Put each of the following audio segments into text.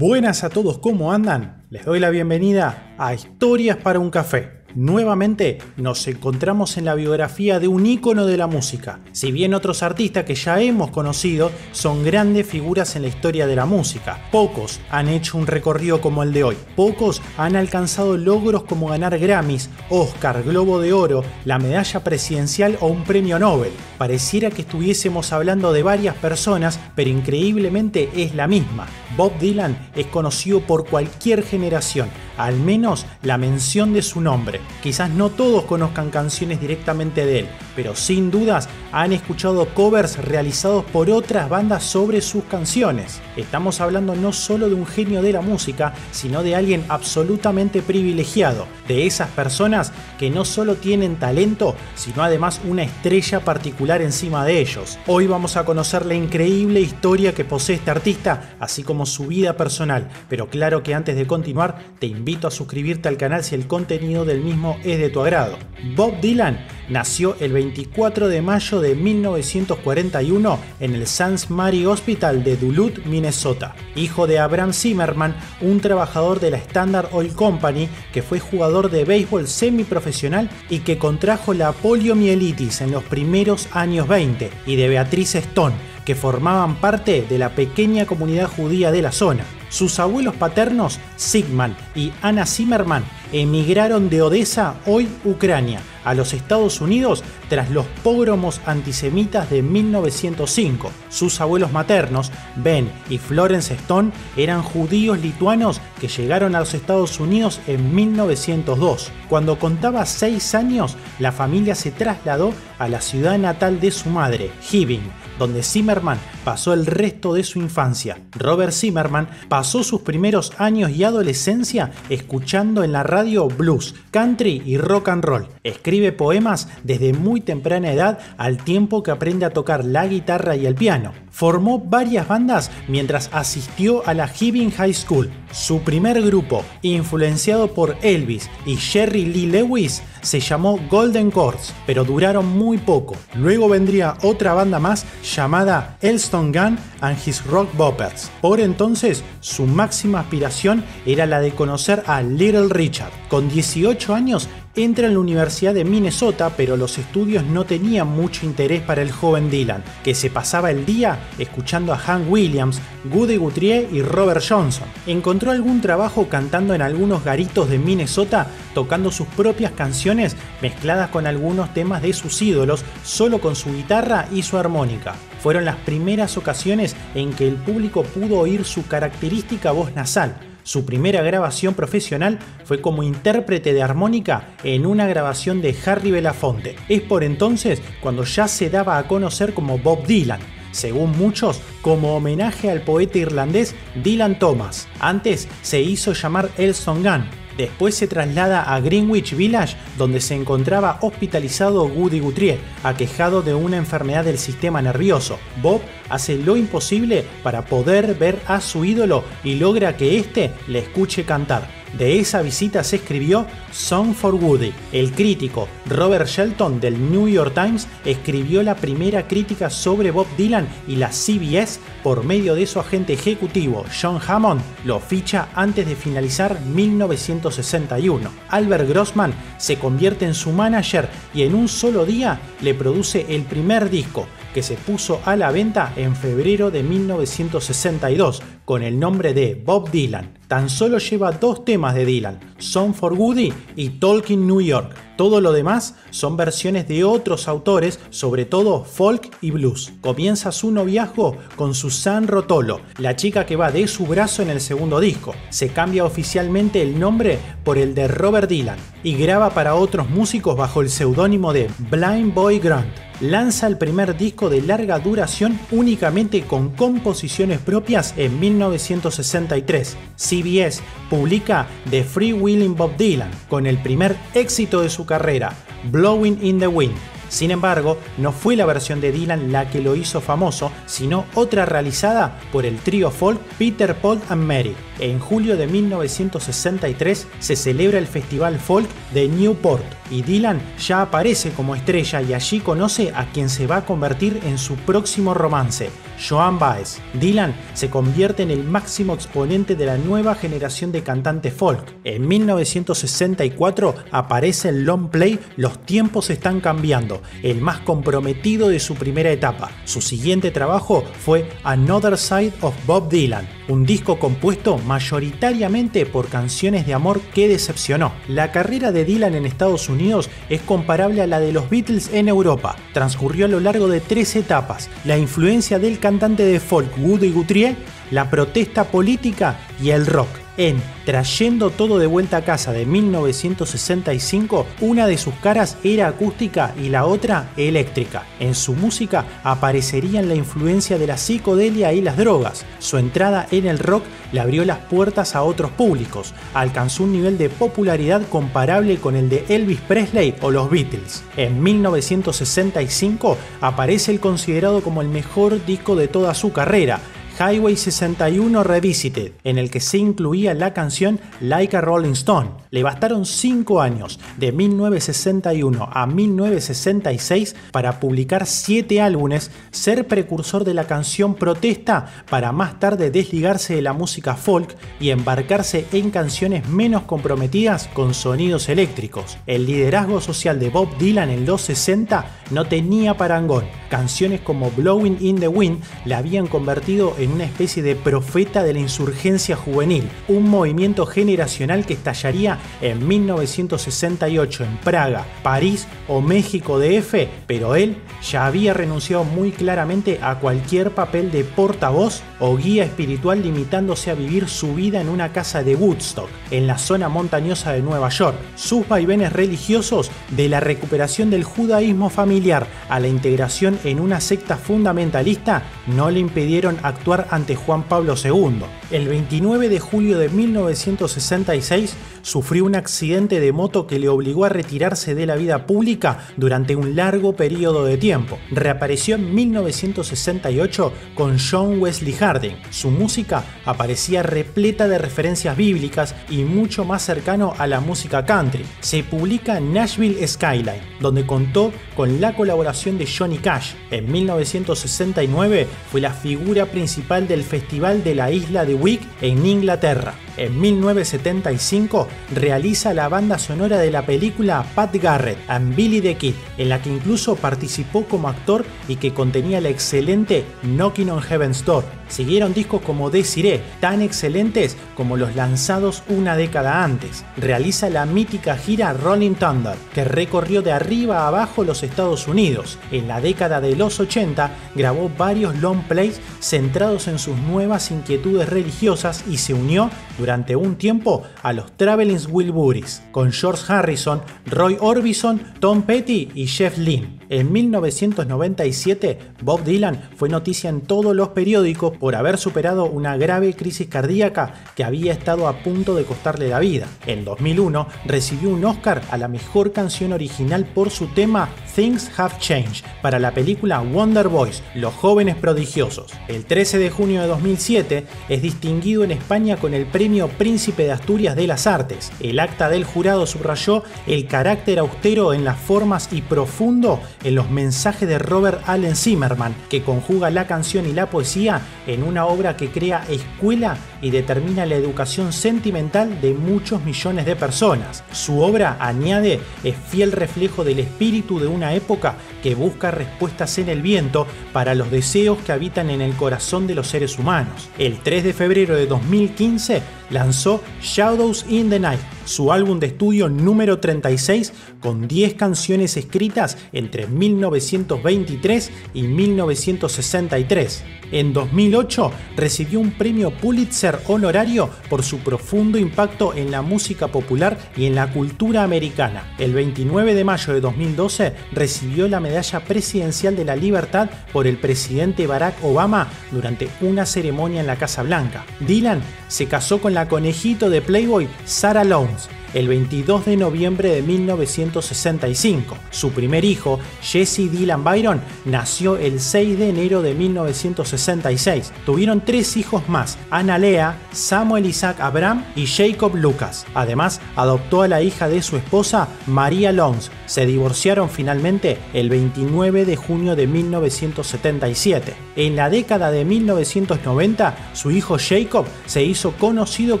Buenas a todos, ¿cómo andan? Les doy la bienvenida a Historias para un Café. Nuevamente nos encontramos en la biografía de un ícono de la música. Si bien otros artistas que ya hemos conocido son grandes figuras en la historia de la música, pocos han hecho un recorrido como el de hoy. Pocos han alcanzado logros como ganar Grammys, Oscar, Globo de Oro, la medalla presidencial o un premio Nobel. Pareciera que estuviésemos hablando de varias personas, pero increíblemente es la misma. Bob Dylan es conocido por cualquier generación, al menos la mención de su nombre. Quizás no todos conozcan canciones directamente de él, pero sin dudas han escuchado covers realizados por otras bandas sobre sus canciones. Estamos hablando no solo de un genio de la música, sino de alguien absolutamente privilegiado, de esas personas que no solo tienen talento, sino además una estrella particular encima de ellos. Hoy vamos a conocer la increíble historia que posee este artista, así como su vida personal, pero claro que antes de continuar te invito a suscribirte al canal si el contenido del mismo es de tu agrado. Bob Dylan nació el 24 de mayo de 1941 en el St. Mary Hospital de Duluth, Minnesota. Hijo de Abraham Zimmerman, un trabajador de la Standard Oil Company que fue jugador de béisbol semiprofesional y que contrajo la poliomielitis en los primeros años 20, y de Beatrice Stone, que formaban parte de la pequeña comunidad judía de la zona. Sus abuelos paternos, Sigmund y Anna Zimmerman, emigraron de Odessa, hoy Ucrania, a los Estados Unidos tras los pogromos antisemitas de 1905. Sus abuelos maternos, Ben y Florence Stone, eran judíos lituanos que llegaron a los Estados Unidos en 1902. Cuando contaba 6 años, la familia se trasladó a la ciudad natal de su madre, Hibbing, donde Zimmerman pasó el resto de su infancia. Robert Zimmerman pasó sus primeros años y adolescencia escuchando en la radio blues, country y rock and roll. Escribe poemas desde muy temprana edad, al tiempo que aprende a tocar la guitarra y el piano. Formó varias bandas mientras asistió a la Hibbing High School. Su primer grupo, influenciado por Elvis y Jerry Lee Lewis, se llamó Golden Chords, pero duraron muy poco. Luego vendría otra banda más llamada Elton John and His Rock Boppers. Por entonces, su máxima aspiración era la de conocer a Little Richard. Con 18 años, entra en la Universidad de Minnesota, pero los estudios no tenían mucho interés para el joven Dylan, que se pasaba el día escuchando a Hank Williams, Woody Guthrie y Robert Johnson. Encontró algún trabajo cantando en algunos garitos de Minnesota, tocando sus propias canciones mezcladas con algunos temas de sus ídolos, solo con su guitarra y su armónica. Fueron las primeras ocasiones en que el público pudo oír su característica voz nasal. Su primera grabación profesional fue como intérprete de armónica en una grabación de Harry Belafonte. Es por entonces cuando ya se daba a conocer como Bob Dylan, según muchos como homenaje al poeta irlandés Dylan Thomas. Antes se hizo llamar Elton John. Después se traslada a Greenwich Village, donde se encontraba hospitalizado Woody Guthrie, aquejado de una enfermedad del sistema nervioso. Bob hace lo imposible para poder ver a su ídolo y logra que éste le escuche cantar. De esa visita se escribió Song for Woody. El crítico Robert Shelton del New York Times escribió la primera crítica sobre Bob Dylan, y la CBS, por medio de su agente ejecutivo John Hammond, lo ficha antes de finalizar 1961. Albert Grossman se convierte en su manager y en un solo día le produce el primer disco, que se puso a la venta en febrero de 1962 con el nombre de Bob Dylan. Tan solo lleva 2 temas de Dylan, Song for Woody y Talking New York. Todo lo demás son versiones de otros autores, sobre todo folk y blues. Comienza su noviazgo con Susan Rotolo, la chica que va de su brazo en el segundo disco. Se cambia oficialmente el nombre por el de Robert Dylan y graba para otros músicos bajo el seudónimo de Blind Boy Grunt. Lanza el primer disco de larga duración únicamente con composiciones propias en 1963. CBS publica The Free Wheeling Bob Dylan, con el primer éxito de su carrera, Blowing in the Wind. Sin embargo, no fue la versión de Dylan la que lo hizo famoso, sino otra realizada por el trío folk Peter, Paul and Mary. En julio de 1963 se celebra el Festival Folk de Newport y Dylan ya aparece como estrella y allí conoce a quien se va a convertir en su próximo romance, Joan Baez. Dylan se convierte en el máximo exponente de la nueva generación de cantantes folk. En 1964 aparece el long play Los tiempos están cambiando, el más comprometido de su primera etapa. Su siguiente trabajo fue Another Side of Bob Dylan, un disco compuesto mayoritariamente por canciones de amor que decepcionó. La carrera de Dylan en Estados Unidos es comparable a la de los Beatles en Europa. Transcurrió a lo largo de 3 etapas: la influencia del cantante de folk Woody Guthrie, la protesta política y el rock. En Trayendo todo de vuelta a casa de 1965, una de sus caras era acústica y la otra eléctrica. En su música aparecerían la influencia de la psicodelia y las drogas. Su entrada en el rock le abrió las puertas a otros públicos. Alcanzó un nivel de popularidad comparable con el de Elvis Presley o los Beatles. En 1965 aparece el considerado como el mejor disco de toda su carrera, Highway 61 Revisited, en el que se incluía la canción Like a Rolling Stone. Le bastaron 5 años, de 1961 a 1966, para publicar 7 álbumes, ser precursor de la canción Protesta, para más tarde desligarse de la música folk y embarcarse en canciones menos comprometidas con sonidos eléctricos. El liderazgo social de Bob Dylan en los 60 no tenía parangón. Canciones como Blowing in the Wind la habían convertido en una especie de profeta de la insurgencia juvenil, un movimiento generacional que estallaría en 1968 en Praga, París o México DF, pero él ya había renunciado muy claramente a cualquier papel de portavoz o guía espiritual, limitándose a vivir su vida en una casa de Woodstock, en la zona montañosa de Nueva York. Sus vaivenes religiosos, de la recuperación del judaísmo familiar a la integración en una secta fundamentalista, no le impidieron actuar ante Juan Pablo II. El 29 de julio de 1966 sufrió un accidente de moto que le obligó a retirarse de la vida pública durante un largo periodo de tiempo. Reapareció en 1968 con John Wesley Harding. Su música aparecía repleta de referencias bíblicas y mucho más cercano a la música country. Se publica Nashville Skyline, donde contó con la colaboración de Johnny Cash. En 1969 fue la figura principal del Festival de la Isla de Wick en Inglaterra. En 1975 realiza la banda sonora de la película Pat Garrett and Billy the Kid, en la que incluso participó como actor y que contenía la excelente Knocking on Heaven's Door. Siguieron discos como Desiree, tan excelentes como los lanzados una década antes. Realiza la mítica gira Rolling Thunder, que recorrió de arriba a abajo los Estados Unidos. En la década de los 80 grabó varios long plays centrados en sus nuevas inquietudes religiosas y se unió durante un tiempo a los Traveling Wilburys, con George Harrison, Roy Orbison, Tom Petty y Jeff Lynne. En 1997, Bob Dylan fue noticia en todos los periódicos por haber superado una grave crisis cardíaca que había estado a punto de costarle la vida. En 2001 recibió un Oscar a la mejor canción original por su tema Things Have Changed para la película Wonder Boys, Los Jóvenes Prodigiosos. El 13 de junio de 2007 es distinguido en España con el Premio Príncipe de Asturias de las Artes. El acta del jurado subrayó el carácter austero en las formas y profundo en los mensajes de Robert Allen Zimmerman, que conjuga la canción y la poesía en una obra que crea escuela y determina la educación sentimental de muchos millones de personas. Su obra, añade, es fiel reflejo del espíritu de una época que busca respuestas en el viento para los deseos que habitan en el corazón de los seres humanos. El 3 de febrero de 2015 lanzó Shadows in the Night, su álbum de estudio número 36, con 10 canciones escritas entre 1923 y 1963. En 2008 recibió un premio Pulitzer honorario por su profundo impacto en la música popular y en la cultura americana. El 29 de mayo de 2012 recibió la Medalla Presidencial de la Libertad por el presidente Barack Obama durante una ceremonia en la Casa Blanca. Dylan se casó con la conejito de Playboy Sarah Lowndes el 22 de noviembre de 1965. Su primer hijo, Jesse Dylan Byron, nació el 6 de enero de 1966. Tuvieron 3 hijos más, Anna Lea, Samuel Isaac Abraham y Jacob Lucas. Además, adoptó a la hija de su esposa, Maria Lons. Se divorciaron finalmente el 29 de junio de 1977. En la década de 1990, su hijo Jacob se hizo conocido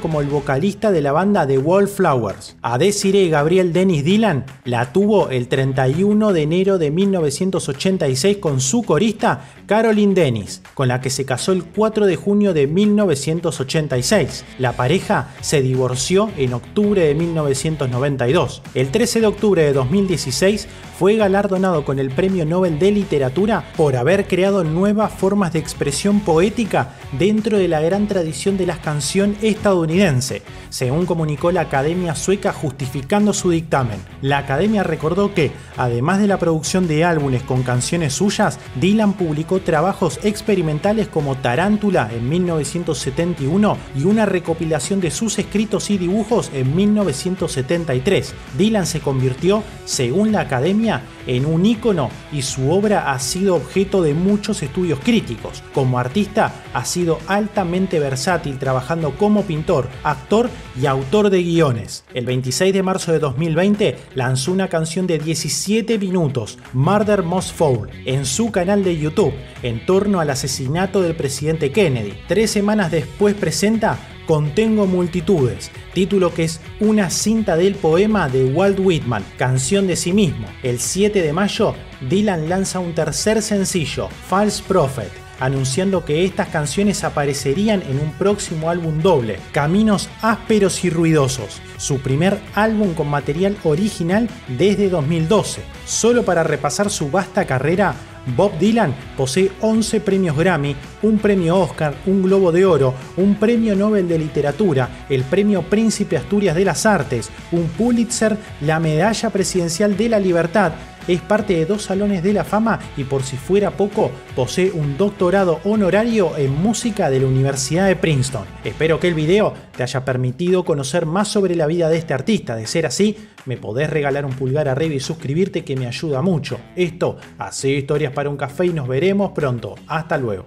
como el vocalista de la banda The Wallflowers. A Desiree Gabrielle Dennis Dylan la tuvo el 31 de enero de 1986 con su corista Caroline Dennis, con la que se casó el 4 de junio de 1986. La pareja se divorció en octubre de 1992. El 13 de octubre de 2016 fue galardonado con el Premio Nobel de Literatura por haber creado nuevas formas de expresión poética dentro de la gran tradición de la canción estadounidense, según comunicó la Academia Sueca justificando su dictamen. La Academia recordó que, además de la producción de álbumes con canciones suyas, Dylan publicó trabajos experimentales como Tarántula en 1971 y una recopilación de sus escritos y dibujos en 1973. Dylan se convirtió, según la Academia, en un ícono y su obra ha sido objeto de muchos estudios críticos. Como artista ha sido altamente versátil, trabajando como pintor, actor y autor de guiones. El 26 de marzo de 2020 lanzó una canción de 17 minutos, Murder Most Foul, en su canal de YouTube, en torno al asesinato del presidente Kennedy. 3 semanas después presenta Contengo Multitudes, título que es una cinta del poema de Walt Whitman, Canción de sí mismo. El 7 de mayo, Dylan lanza un tercer sencillo, False Prophet, anunciando que estas canciones aparecerían en un próximo álbum doble, Caminos Ásperos y Ruidosos, su primer álbum con material original desde 2012. Solo para repasar su vasta carrera, Bob Dylan posee 11 premios Grammy, un premio Oscar, un Globo de Oro, un premio Nobel de Literatura, el premio Príncipe Asturias de las Artes, un Pulitzer, la Medalla Presidencial de la Libertad. Es parte de 2 salones de la fama y, por si fuera poco, posee un doctorado honorario en música de la Universidad de Princeton. Espero que el video te haya permitido conocer más sobre la vida de este artista. De ser así, me podés regalar un pulgar arriba y suscribirte, que me ayuda mucho. Esto ha sido Historias para un Café y nos veremos pronto. Hasta luego.